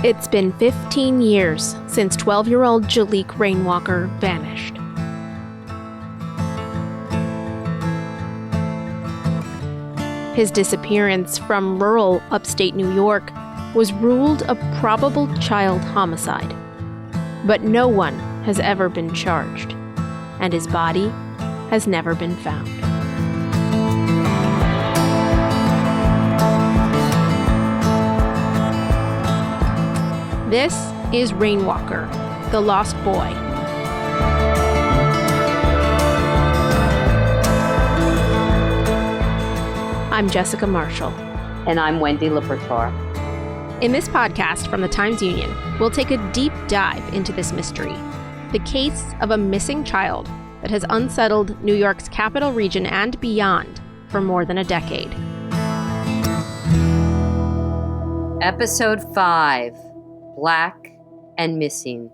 It's been 15 years since 12-year-old Jaliek Rainwalker vanished. His disappearance from rural upstate New York was ruled a probable child homicide. But no one has ever been charged, and his body has never been found. This is Rainwalker, the Lost Boy. I'm Jessica Marshall. And I'm Wendy Libertor. In this podcast from the Times-Union, we'll take a deep dive into this mystery, the case of a missing child that has unsettled New York's capital region and beyond for more than a decade. Episode 5, Black and Missing.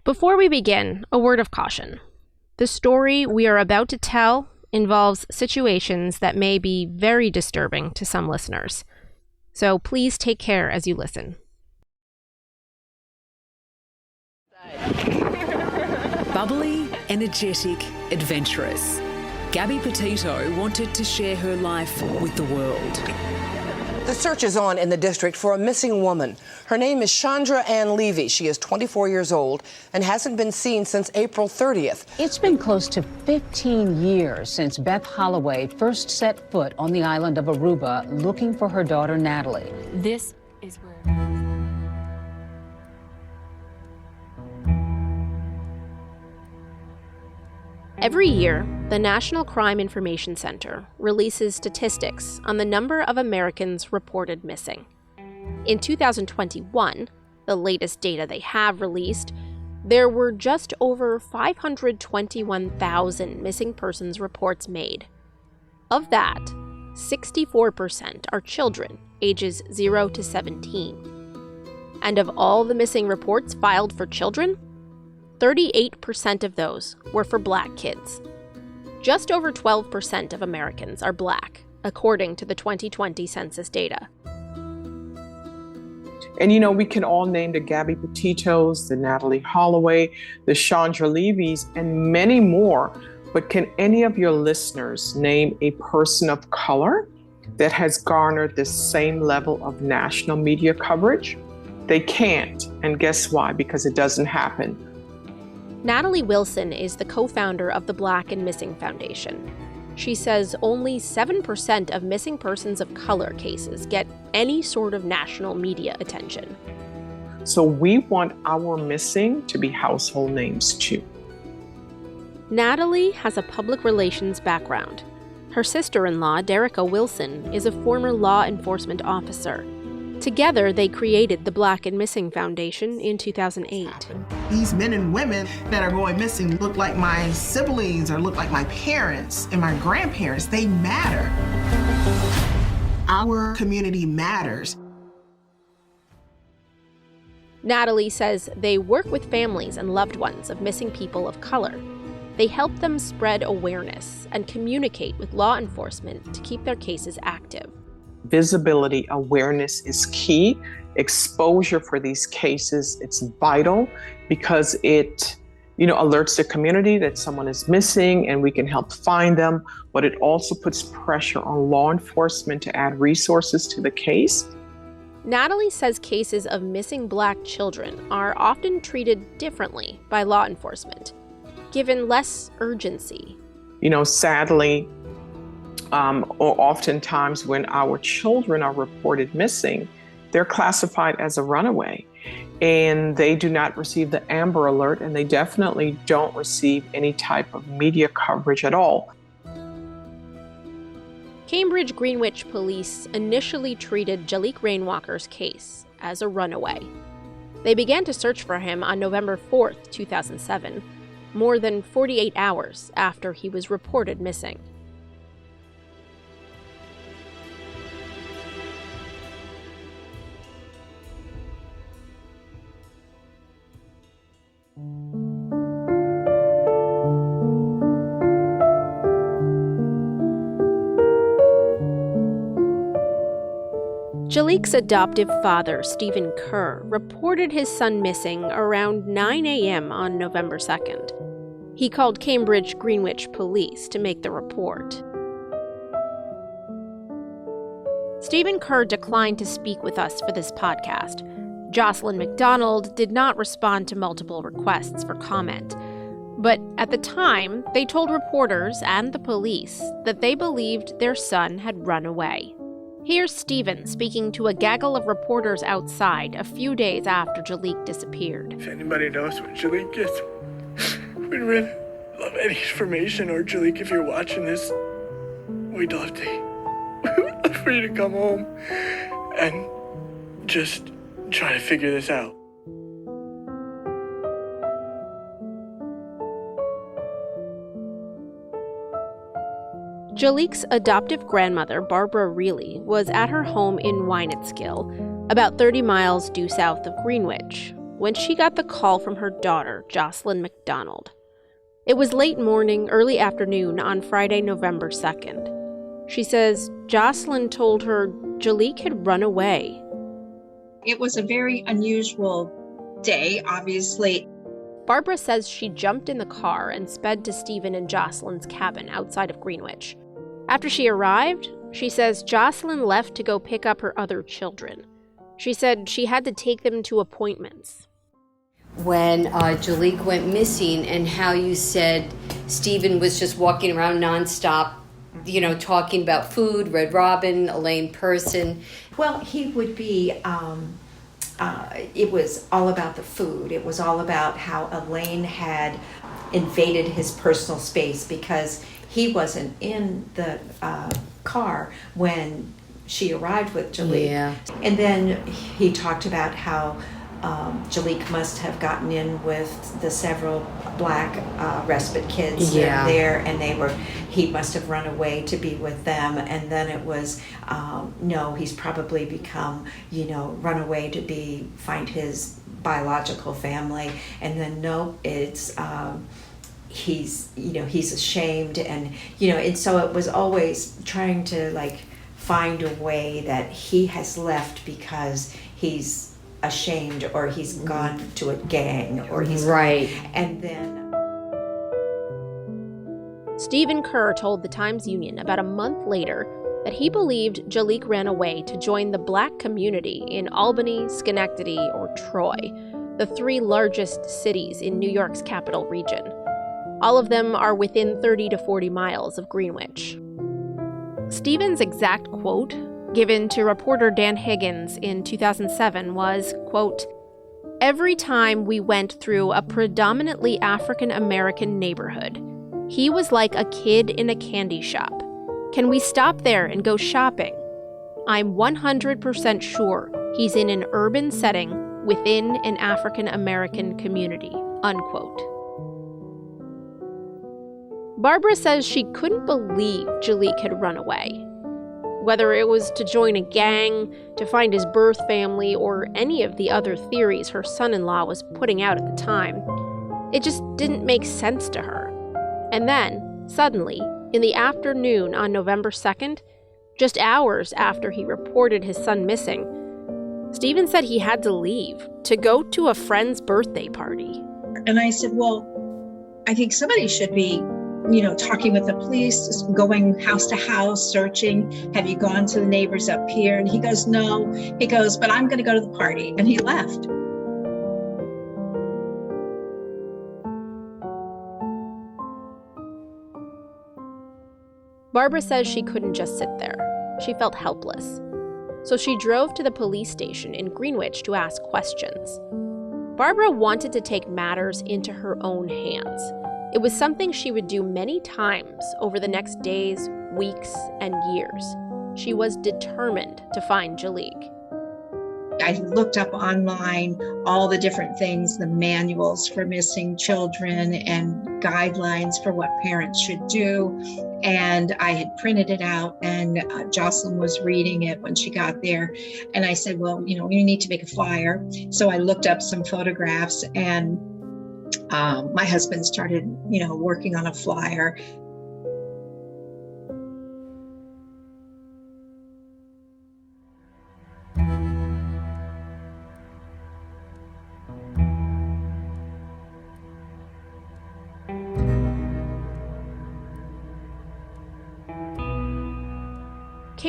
Before we begin, a word of caution. The story we are about to tell involves situations that may be very disturbing to some listeners. So please take care as you listen. Bubbly, energetic, adventurous. Gabby Petito wanted to share her life with the world. The search is on in the district for a missing woman. Her name is Chandra Ann Levy. She is 24 years old and hasn't been seen since April 30th. It's been close to 15 years since Beth Holloway first set foot on the island of Aruba looking for her daughter Natalie. This is where... Every year, the National Crime Information Center releases statistics on the number of Americans reported missing. In 2021, the latest data they have released, there were just over 521,000 missing persons reports made. Of that, 64% are children ages 0 to 17. And of all the missing reports filed for children, 38% of those were for Black kids. Just over 12% of Americans are Black, according to the 2020 census data. And we can all name the Gabby Petitos, the Natalie Holloway, the Chandra Levys, and many more. But can any of your listeners name a person of color that has garnered the same level of national media coverage? They can't. And guess why? Because it doesn't happen. Natalie Wilson is the co-founder of the Black and Missing Foundation. She says only 7% of missing persons of color cases get any sort of national media attention. So we want our missing to be household names too. Natalie has a public relations background. Her sister-in-law, Derica Wilson, is a former law enforcement officer. Together, they created the Black and Missing Foundation in 2008. These men and women that are going missing look like my siblings or look like my parents and my grandparents. They matter. Our community matters. Natalie says they work with families and loved ones of missing people of color. They help them spread awareness and communicate with law enforcement to keep their cases active. Visibility, awareness is key. Exposure for these cases, it's vital because it, alerts the community that someone is missing and we can help find them, but it also puts pressure on law enforcement to add resources to the case. Natalie says cases of missing Black children are often treated differently by law enforcement, given less urgency. Sadly, or oftentimes when our children are reported missing, they're classified as a runaway and they do not receive the Amber Alert and they definitely don't receive any type of media coverage at all. Cambridge-Greenwich police initially treated Jaliek Rainwalker's case as a runaway. They began to search for him on November 4th, 2007, more than 48 hours after he was reported missing. Jaliek's adoptive father, Stephen Kerr, reported his son missing around 9 a.m. on November 2nd. He called Cambridge-Greenwich police to make the report. Stephen Kerr declined to speak with us for this podcast. Jocelyn McDonald did not respond to multiple requests for comment. But at the time, they told reporters and the police that they believed their son had run away. Here's Stephen speaking to a gaggle of reporters outside a few days after Jaliek disappeared. If anybody knows where Jaliek is, we'd really love any information. Or Jaliek, if you're watching this, we'd love for you to come home and just try to figure this out. Jaliek's adoptive grandmother, Barbara Reilly, was at her home in Wynantskill, about 30 miles due south of Greenwich, when she got the call from her daughter, Jocelyn McDonald. It was late morning, early afternoon on Friday, November 2nd. She says Jocelyn told her Jaliek had run away. It was a very unusual day, obviously. Barbara says she jumped in the car and sped to Stephen and Jocelyn's cabin outside of Greenwich. After she arrived, she says Jocelyn left to go pick up her other children. She said she had to take them to appointments. When Jaliek went missing, and how you said Stephen was just walking around nonstop, talking about food, Red Robin, Elaine Person. Well, he would be, it was all about the food. It was all about how Elaine had invaded his personal space because he wasn't in the car when she arrived with Jaliek. Yeah. And then he talked about how Jaliek must have gotten in with the several black respite kids that were there, and he must have run away to be with them. And then it was, no, he's probably become, run away to find his biological family. And then no, it's he's ashamed, and so it was always trying to find a way that he has left because he's ashamed, or he's gone to a gang, or he's right. And then Stephen Kerr told the Times-Union about a month later that he believed Jaliek ran away to join the black community in Albany, Schenectady, or Troy, the three largest cities in New York's capital region. All of them are within 30 to 40 miles of Greenwich. Stephen's exact quote, given to reporter Dan Higgins in 2007, was, quote, "Every time we went through a predominantly African-American neighborhood, he was like a kid in a candy shop. Can we stop there and go shopping? I'm 100% sure he's in an urban setting within an African-American community," unquote. Barbara says she couldn't believe Jaliek had run away. Whether it was to join a gang, to find his birth family, or any of the other theories her son-in-law was putting out at the time, it just didn't make sense to her. And then, suddenly, in the afternoon on November 2nd, just hours after he reported his son missing, Stephen said he had to leave to go to a friend's birthday party. And I said, well, I think somebody should be talking with the police, going house to house, searching. Have you gone to the neighbors up here? And he goes, no. He goes, but I'm going to go to the party. And he left. Barbara says she couldn't just sit there. She felt helpless. So she drove to the police station in Greenwich to ask questions. Barbara wanted to take matters into her own hands. It was something she would do many times over the next days, weeks, and years. She was determined to find Jaliek. I looked up online all the different things, the manuals for missing children and guidelines for what parents should do. And I had printed it out, and Jocelyn was reading it when she got there. And I said, well, you need to make a flyer. So I looked up some photographs, and my husband started, working on a flyer.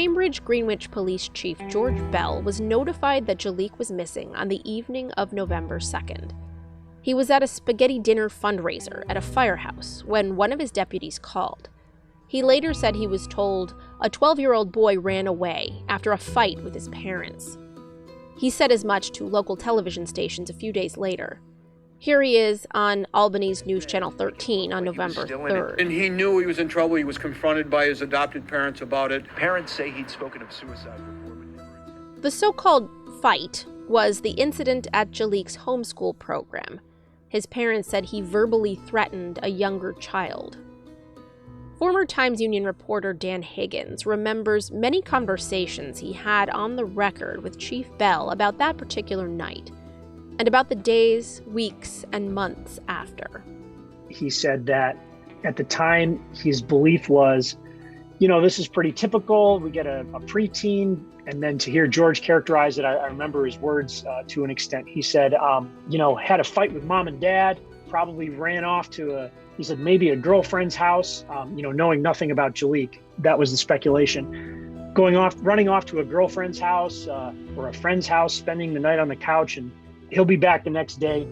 Cambridge-Greenwich Police Chief George Bell was notified that Jaliek was missing on the evening of November 2nd. He was at a spaghetti dinner fundraiser at a firehouse when one of his deputies called. He later said he was told a 12-year-old boy ran away after a fight with his parents. He said as much to local television stations a few days later. Here he is on Albany's News Channel 13 on November 3rd. And he knew he was in trouble. He was confronted by his adopted parents about it. Parents say he'd spoken of suicide before, but never. The so-called fight was the incident at Jaliek's homeschool program. His parents said he verbally threatened a younger child. Former Times-Union reporter Dan Higgins remembers many conversations he had on the record with Chief Bell about that particular night, and about the days, weeks, and months after. He said that at the time, his belief was, this is pretty typical. We get a preteen. And then to hear George characterize it, I remember his words to an extent. He said, had a fight with mom and dad, probably ran off to maybe a girlfriend's house, knowing nothing about Jaliek. That was the speculation. Running off to a girlfriend's house or a friend's house, spending the night on the couch, and he'll be back the next day.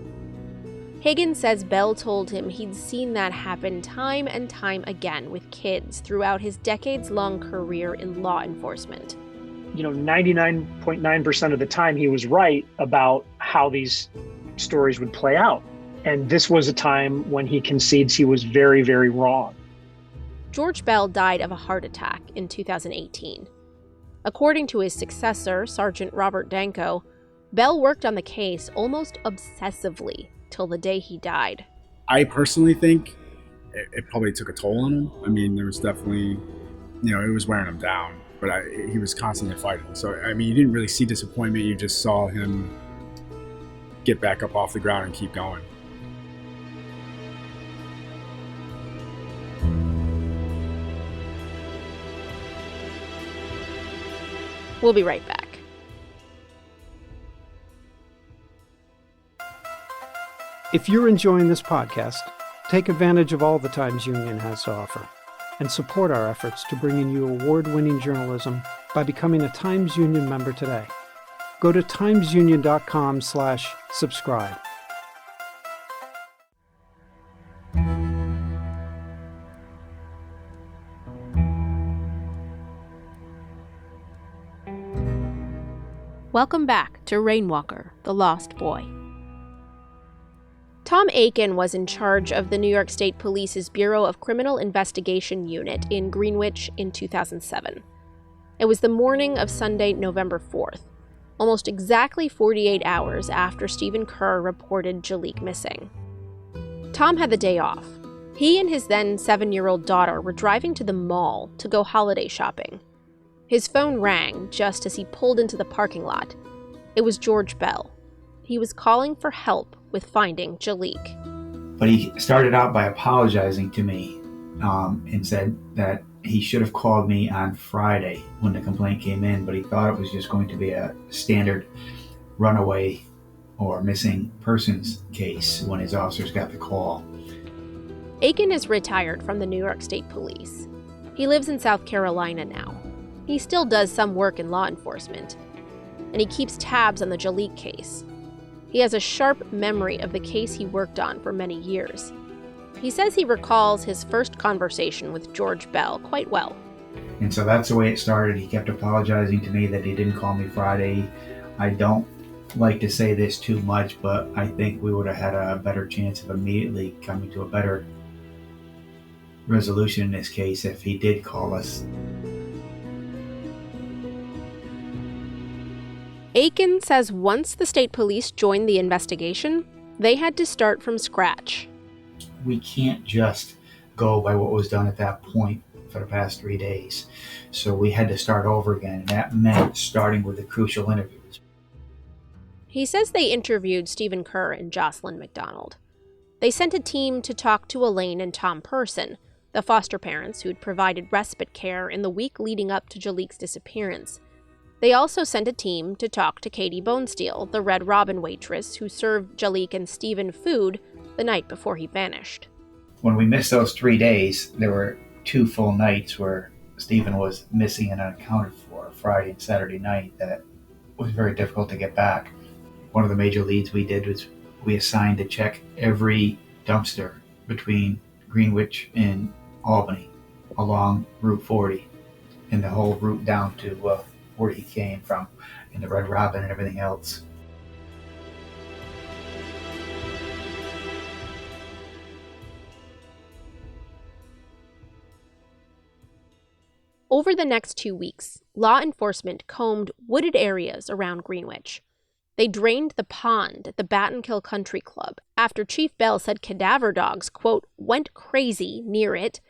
Higgins says Bell told him he'd seen that happen time and time again with kids throughout his decades-long career in law enforcement. 99.9% of the time he was right about how these stories would play out. And this was a time when he concedes he was very, very wrong. George Bell died of a heart attack in 2018. According to his successor, Sergeant Robert Danko, Bell worked on the case almost obsessively till the day he died. I personally think it probably took a toll on him. I mean, there was definitely, it was wearing him down, but he was constantly fighting. So, you didn't really see disappointment. You just saw him get back up off the ground and keep going. We'll be right back. If you're enjoying this podcast, take advantage of all the Times-Union has to offer and support our efforts to bring in you award-winning journalism by becoming a Times-Union member today. Go to timesunion.com/subscribe. Welcome back to Rainwalker, the Lost Boy. Tom Aiken was in charge of the New York State Police's Bureau of Criminal Investigation Unit in Greenwich in 2007. It was the morning of Sunday, November 4th, almost exactly 48 hours after Stephen Kerr reported Jaliek missing. Tom had the day off. He and his then 7-year-old daughter were driving to the mall to go holiday shopping. His phone rang just as he pulled into the parking lot. It was George Bell. He was calling for help with finding Jaliek. But he started out by apologizing to me and said that he should have called me on Friday when the complaint came in, but he thought it was just going to be a standard runaway or missing persons case when his officers got the call. Aiken is retired from the New York State Police. He lives in South Carolina now. He still does some work in law enforcement, and he keeps tabs on the Jaliek case. He has a sharp memory of the case he worked on for many years. He says he recalls his first conversation with George Bell quite well. And so that's the way it started. He kept apologizing to me that he didn't call me Friday. I don't like to say this too much, but I think we would have had a better chance of immediately coming to a better resolution in this case if he did call us. Aiken says once the state police joined the investigation, they had to start from scratch. We can't just go by what was done at that point for the past 3 days. So we had to start over again. And that meant starting with the crucial interviews. He says they interviewed Stephen Kerr and Jocelyn McDonald. They sent a team to talk to Elaine and Tom Person, the foster parents who'd provided respite care in the week leading up to Jaliek's disappearance. They also sent a team to talk to Katie Bonesteel, the Red Robin waitress who served Jaliek and Stephen food the night before he vanished. When we missed those 3 days, there were 2 full nights where Stephen was missing and unaccounted for Friday and Saturday night that was very difficult to get back. One of the major leads we did was we assigned to check every dumpster between Greenwich and Albany along Route 40 and the whole route down to where he came from and the Red Robin and everything else. Over the next 2 weeks, law enforcement combed wooded areas around Greenwich. They drained the pond at the Battenkill Country Club after Chief Bell said cadaver dogs, quote, went crazy near it.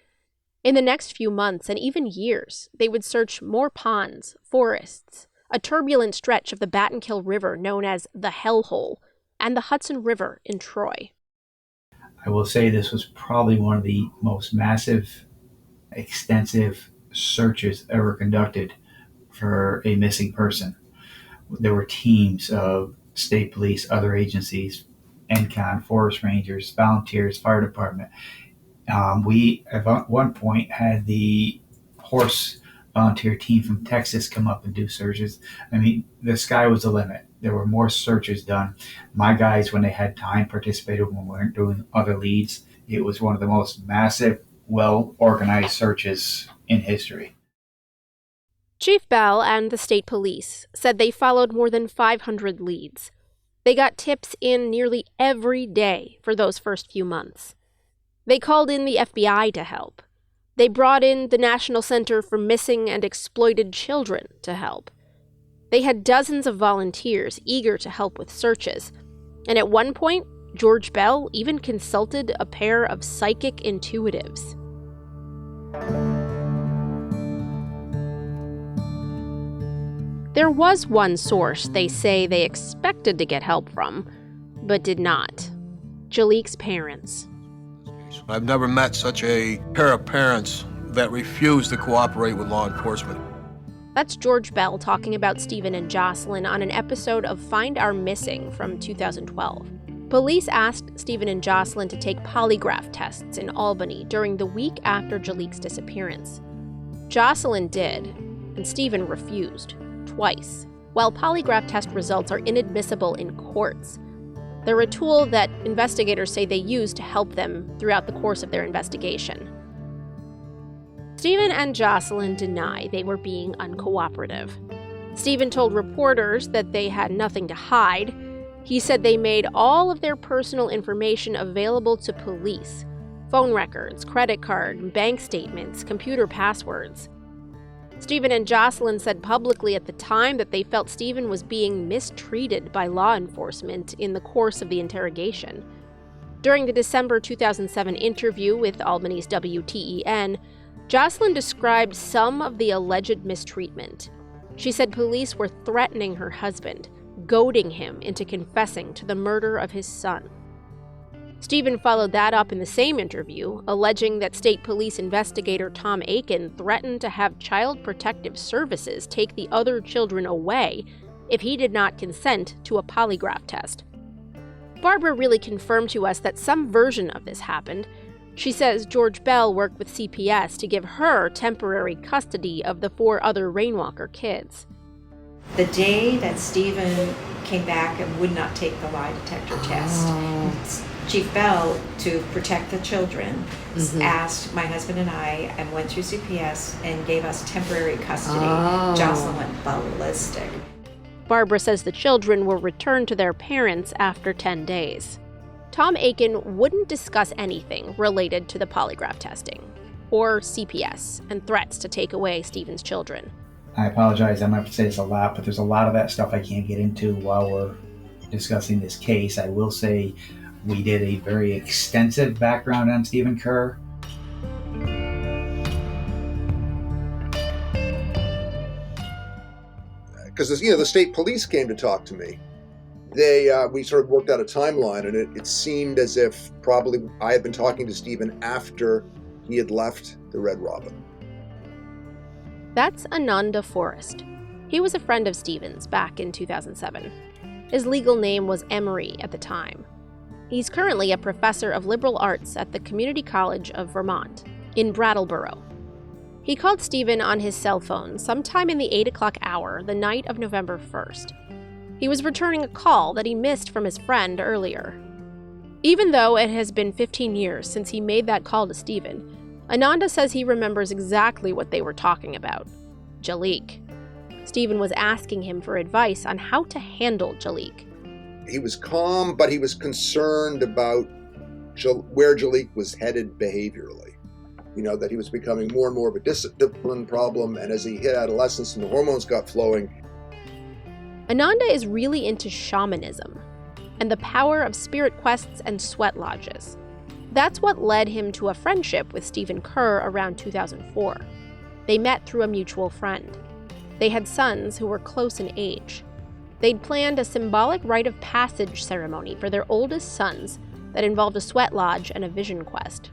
In the next few months and even years, they would search more ponds, forests, a turbulent stretch of the Battenkill River known as the Hellhole, and the Hudson River in Troy. I will say this was probably one of the most massive, extensive searches ever conducted for a missing person. There were teams of state police, other agencies, NCON, forest rangers, volunteers, fire department. We, at one point, had the horse volunteer team from Texas come up and do searches. I mean, the sky was the limit. There were more searches done. My guys, when they had time, participated when we weren't doing other leads. It was one of the most massive, well-organized searches in history. Chief Bell and the state police said they followed more than 500 leads. They got tips in nearly every day for those first few months. They called in the FBI to help. They brought in the National Center for Missing and Exploited Children to help. They had dozens of volunteers eager to help with searches. And at one point, George Bell even consulted a pair of psychic intuitives. There was one source they say they expected to get help from, but did not. Jaliek's parents. I've never met such a pair of parents that refuse to cooperate with law enforcement. That's George Bell talking about Stephen and Jocelyn on an episode of Find Our Missing from 2012. Police asked Stephen and Jocelyn to take polygraph tests in Albany during the week after Jaliek's disappearance. Jocelyn did, and Stephen refused. Twice, while polygraph test results are inadmissible in courts. They're a tool that investigators say they use to help them throughout the course of their investigation. Stephen and Jocelyn deny they were being uncooperative. Stephen told reporters that they had nothing to hide. He said they made all of their personal information available to police: phone records, credit card, bank statements, computer passwords. Stephen and Jocelyn said publicly at the time that they felt Stephen was being mistreated by law enforcement in the course of the interrogation. During the December 2007 interview with Albany's WTEN, Jocelyn described some of the alleged mistreatment. She said police were threatening her husband, goading him into confessing to the murder of his son. Stephen followed that up in the same interview, alleging that state police investigator Tom Aiken threatened to have Child Protective Services take the other children away if he did not consent to a polygraph test. Barbara really confirmed to us that some version of this happened. She says George Bell worked with CPS to give her temporary custody of the 4 other Rainwalker kids. The day that Stephen came back and would not take the lie detector test, Chief Bell, to protect the children, asked my husband and I and went through CPS and gave us temporary custody. Jocelyn went ballistic. Barbara says the children were returned to their parents after 10 days. Tom Aiken wouldn't discuss anything related to the polygraph testing or CPS and threats to take away Stephen's children. I apologize, I'm going to have to say this a lot, but there's a lot of that stuff I can't get into while we're discussing this case. I will say we did a very extensive background on Stephen Kerr. Because the state police came to talk to me. We sort of worked out a timeline, and it seemed as if probably I had been talking to Stephen after he had left the Red Robin. That's Ananda Forrest. He was a friend of Stephen's back in 2007. His legal name was Emery at the time. He's currently a professor of liberal arts at the Community College of Vermont in Brattleboro. He called Stephen on his cell phone sometime in the 8 o'clock hour the night of November 1st. He was returning a call that he missed from his friend earlier. Even though it has been 15 years since he made that call to Stephen, Ananda says he remembers exactly what they were talking about: Jaliek. Stephen was asking him for advice on how to handle Jaliek. He was calm, but he was concerned about where Jaliek was headed behaviorally. That he was becoming more and more of a discipline problem, and as he hit adolescence and the hormones got flowing. Ananda is really into shamanism and the power of spirit quests and sweat lodges. That's what led him to a friendship with Stephen Kerr around 2004. They met through a mutual friend. They had sons who were close in age. They'd planned a symbolic rite of passage ceremony for their oldest sons that involved a sweat lodge and a vision quest.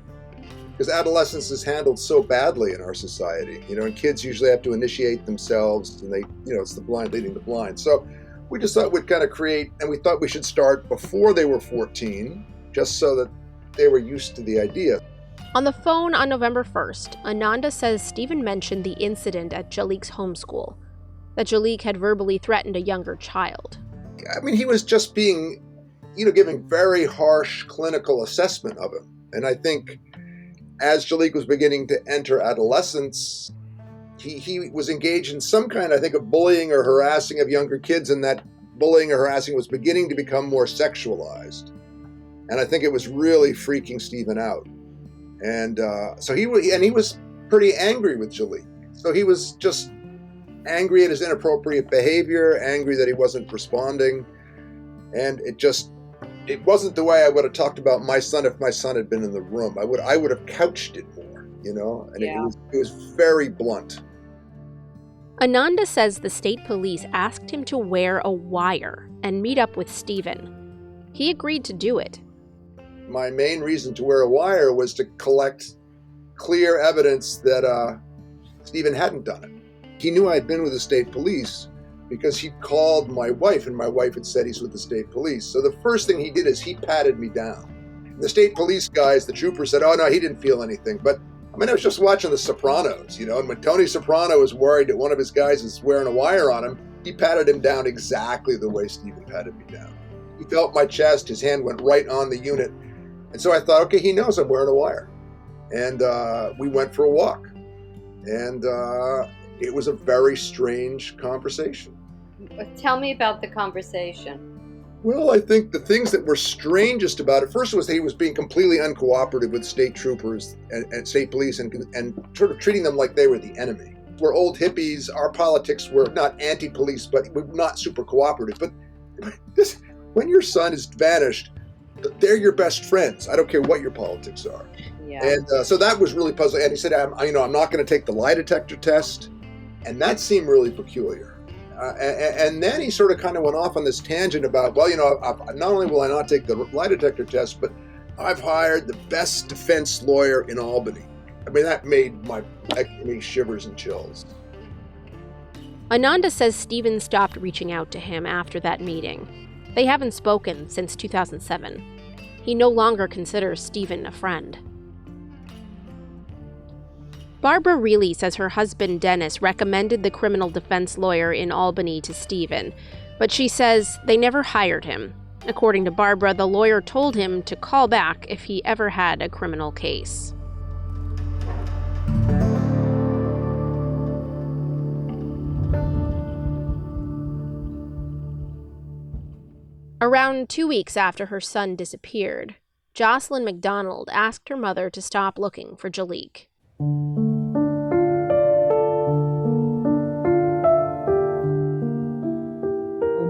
Because adolescence is handled so badly in our society, and kids usually have to initiate themselves, and it's the blind leading the blind. So we just thought we'd kind of create, and we thought we should start before they were 14, just so that they were used to the idea. On the phone on November 1st, Ananda says Stephen mentioned the incident at Jaliek's homeschool, that Jaliek had verbally threatened a younger child. He was just being, giving very harsh clinical assessment of him. And I think as Jaliek was beginning to enter adolescence, he was engaged in some kind, I think, of bullying or harassing of younger kids, and that bullying or harassing was beginning to become more sexualized. And I think it was really freaking Stephen out. And so he was pretty angry with Jaliek. So he was just angry at his inappropriate behavior, angry that he wasn't responding. And it wasn't the way I would have talked about my son if my son had been in the room. I would have couched it more, and yeah. It was very blunt. Ananda says the state police asked him to wear a wire and meet up with Stephen. He agreed to do it. My main reason to wear a wire was to collect clear evidence that Stephen hadn't done it. He knew I had been with the state police because he called my wife, and my wife had said he's with the state police. So the first thing he did is he patted me down. The state police guys, the trooper, said, "Oh no, he didn't feel anything." But I was just watching The Sopranos, and when Tony Soprano was worried that one of his guys is wearing a wire on him, he patted him down exactly the way Stephen patted me down. He felt my chest, his hand went right on the unit. And so I thought, okay, he knows I'm wearing a wire. And we went for a walk. And it was a very strange conversation. Tell me about the conversation. Well, I think the things that were strangest about it, first was that he was being completely uncooperative with state troopers and state police and sort of treating them like they were the enemy. We're old hippies. Our politics were not anti-police, but we're not super cooperative. But when your son is vanished, they're your best friends. I don't care what your politics are. Yeah. And so that was really puzzling. And he said, I'm not going to take the lie detector test. And that seemed really peculiar. And then he sort of kind of went off on this tangent about, not only will I not take the lie detector test, but I've hired the best defense lawyer in Albany. That made me shivers and chills. Ananda says Stephen stopped reaching out to him after that meeting. They haven't spoken since 2007. He no longer considers Stephen a friend. Barbara Reilly says her husband Dennis recommended the criminal defense lawyer in Albany to Stephen, but she says they never hired him. According to Barbara, the lawyer told him to call back if he ever had a criminal case. Around 2 weeks after her son disappeared, Jocelyn McDonald asked her mother to stop looking for Jaliek.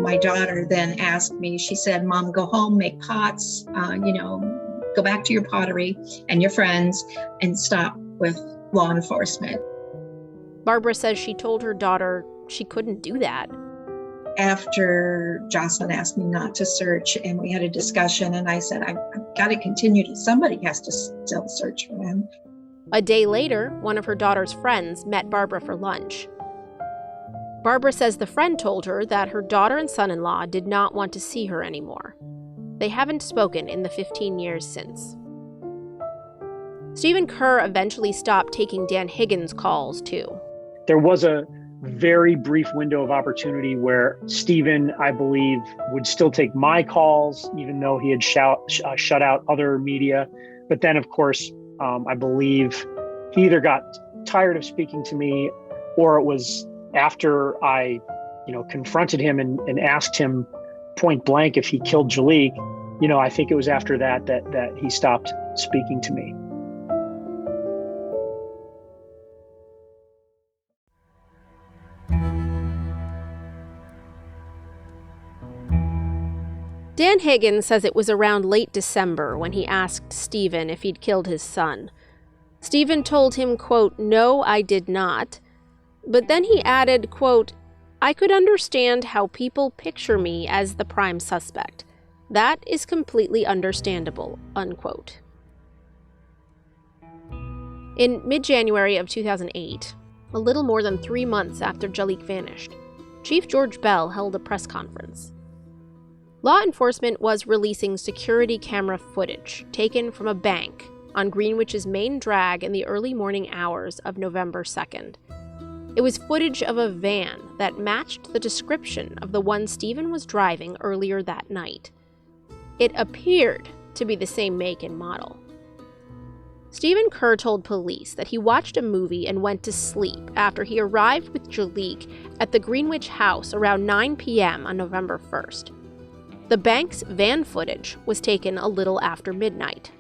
My daughter then asked me, she said, "Mom, go home, make pots, go back to your pottery and your friends and stop with law enforcement." Barbara says she told her daughter she couldn't do that. After Jocelyn asked me not to search and we had a discussion, and I said, I've got to continue somebody has to still search for him. A day later, one of her daughter's friends met Barbara for lunch. Barbara says the friend told her that her daughter and son-in-law did not want to see her anymore. They haven't spoken in the 15 years since. Stephen Kerr eventually stopped taking Dan Higgins' calls, too. There was a very brief window of opportunity where Stephen, I believe, would still take my calls, even though he had shut out other media. But then, of course, I believe he either got tired of speaking to me, or it was after I, confronted him and asked him point blank if he killed Jaliek. I think it was after that he stopped speaking to me. Dan Higgins says it was around late December when he asked Stephen if he'd killed his son. Stephen told him, quote, "No, I did not." But then he added, quote, "I could understand how people picture me as the prime suspect. That is completely understandable," unquote. In mid-January of 2008, a little more than 3 months after Jaliek vanished, Chief George Bell held a press conference. Law enforcement was releasing security camera footage taken from a bank on Greenwich's main drag in the early morning hours of November 2nd. It was footage of a van that matched the description of the one Stephen was driving earlier that night. It appeared to be the same make and model. Stephen Kerr told police that he watched a movie and went to sleep after he arrived with Jaliek at the Greenwich house around 9 p.m. on November 1st. The bank's van footage was taken a little after midnight.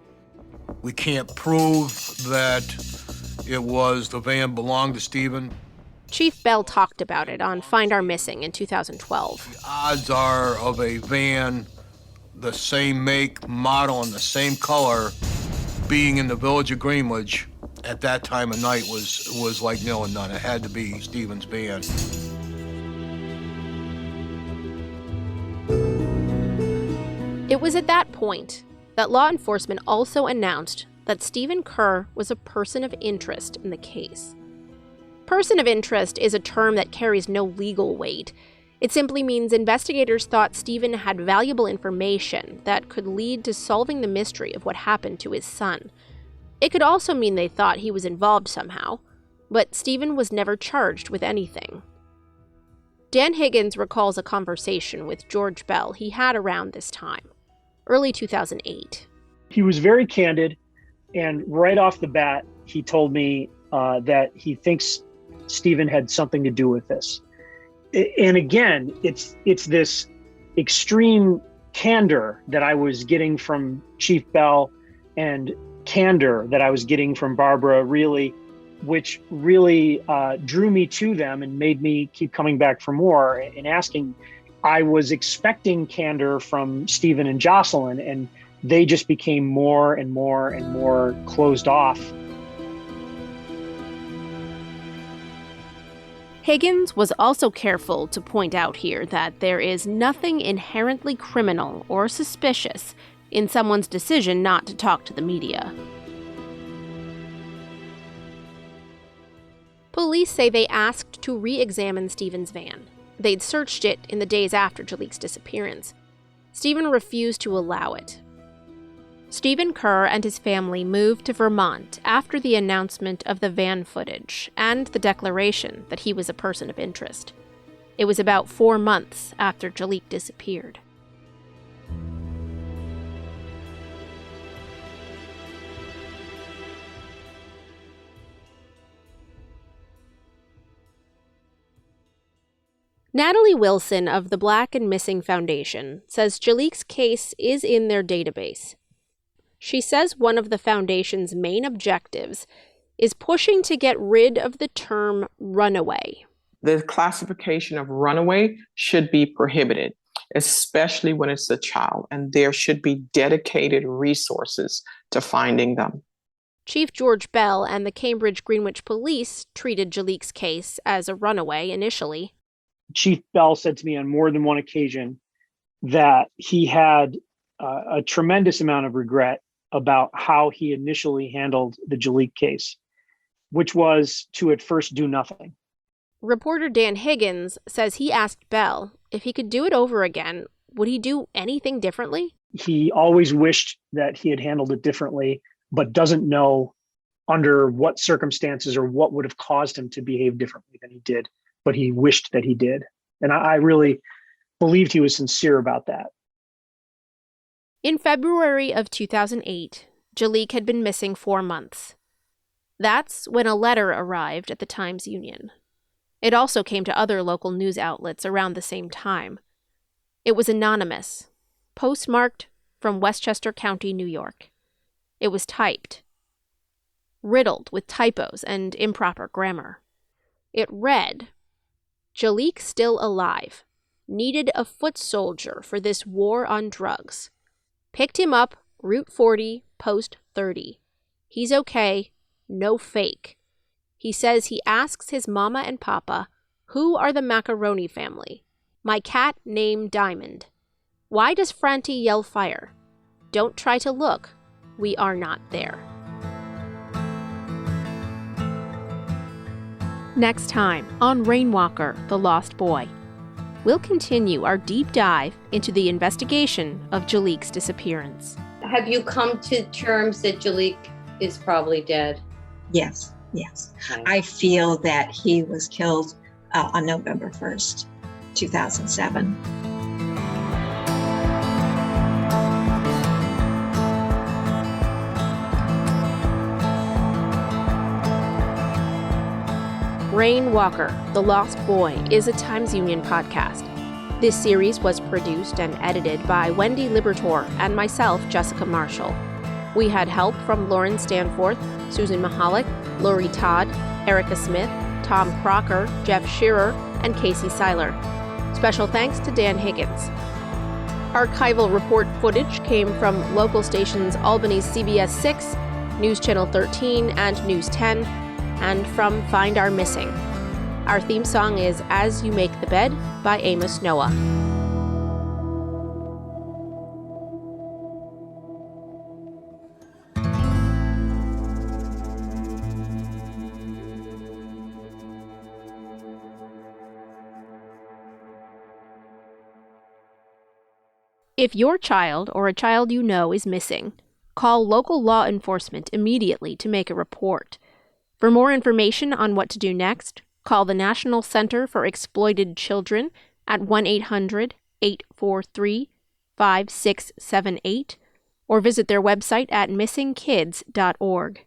We can't prove that the van belonged to Stephen. Chief Bell talked about it on Find Our Missing in 2012. The odds are of a van, the same make, model, and the same color, being in the village of Greenwich at that time of night was like nil and none. It had to be Stephen's van. It was at that point that law enforcement also announced that Stephen Kerr was a person of interest in the case. Person of interest is a term that carries no legal weight. It simply means investigators thought Stephen had valuable information that could lead to solving the mystery of what happened to his son. It could also mean they thought he was involved somehow, but Stephen was never charged with anything. Dan Higgins recalls a conversation with George Bell he had around this time, early 2008. He was very candid, and right off the bat, he told me that he thinks Stephen had something to do with this. And again, it's this extreme candor that I was getting from Chief Bell and candor that I was getting from Barbara, which really drew me to them and made me keep coming back for more and asking. I was expecting candor from Stephen and Jocelyn, and they just became more and more and more closed off. Higgins was also careful to point out here that there is nothing inherently criminal or suspicious in someone's decision not to talk to the media. Police say they asked to re-examine Stephen's van. They'd searched it in the days after Jaliek's disappearance. Stephen refused to allow it. Stephen Kerr and his family moved to Vermont after the announcement of the van footage and the declaration that he was a person of interest. It was about 4 months after Jaliek disappeared. Natalie Wilson of the Black and Missing Foundation says Jaliek's case is in their database. She says one of the foundation's main objectives is pushing to get rid of the term runaway. The classification of runaway should be prohibited, especially when it's a child, and there should be dedicated resources to finding them. Chief George Bell and the Cambridge-Greenwich police treated Jaliek's case as a runaway initially. Chief Bell said to me on more than one occasion that he had a tremendous amount of regret about how he initially handled the Jaliek case, which was to at first do nothing. Reporter Dan Higgins says he asked Bell if he could do it over again, would he do anything differently? He always wished that he had handled it differently, but doesn't know under what circumstances or what would have caused him to behave differently than he did, but he wished that he did. And I really believed he was sincere about that. In February of 2008, Jaliek had been missing 4 months. That's when a letter arrived at the Times-Union. It also came to other local news outlets around the same time. It was anonymous, postmarked from Westchester County, New York. It was typed, riddled with typos and improper grammar. It read, "Jaliek still alive. Needed a foot soldier for this war on drugs. Picked him up, Route 40, Post 30. He's okay, no fake. He says he asks his mama and papa, who are the Macaroni family? My cat named Diamond. Why does Franti yell fire? Don't try to look. We are not there." Next time on Rainwalker, the Lost Boy, we'll continue our deep dive into the investigation of Jaliek's disappearance. Have you come to terms that Jaliek is probably dead? Yes. I feel that he was killed on November 1st, 2007. Rainwalker, the Lost Boy is a Times-Union podcast. This series was produced and edited by Wendy Libertor and myself, Jessica Marshall. We had help from Lauren Stanforth, Susan Mahalik, Lori Todd, Erica Smith, Tom Crocker, Jeff Shearer, and Casey Seiler. Special thanks to Dan Higgins. Archival report footage came from local stations Albany's CBS 6, News Channel 13, and News 10, and from Find Our Missing. Our theme song is As You Make the Bed by Amos Noah. If your child or a child you know is missing, call local law enforcement immediately to make a report. For more information on what to do next, call the National Center for Exploited Children at 1-800-843-5678 or visit their website at missingkids.org.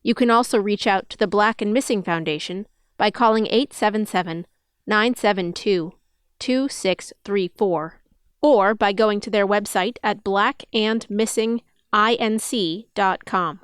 You can also reach out to the Black and Missing Foundation by calling 877-972-2634 or by going to their website at blackandmissinginc.com.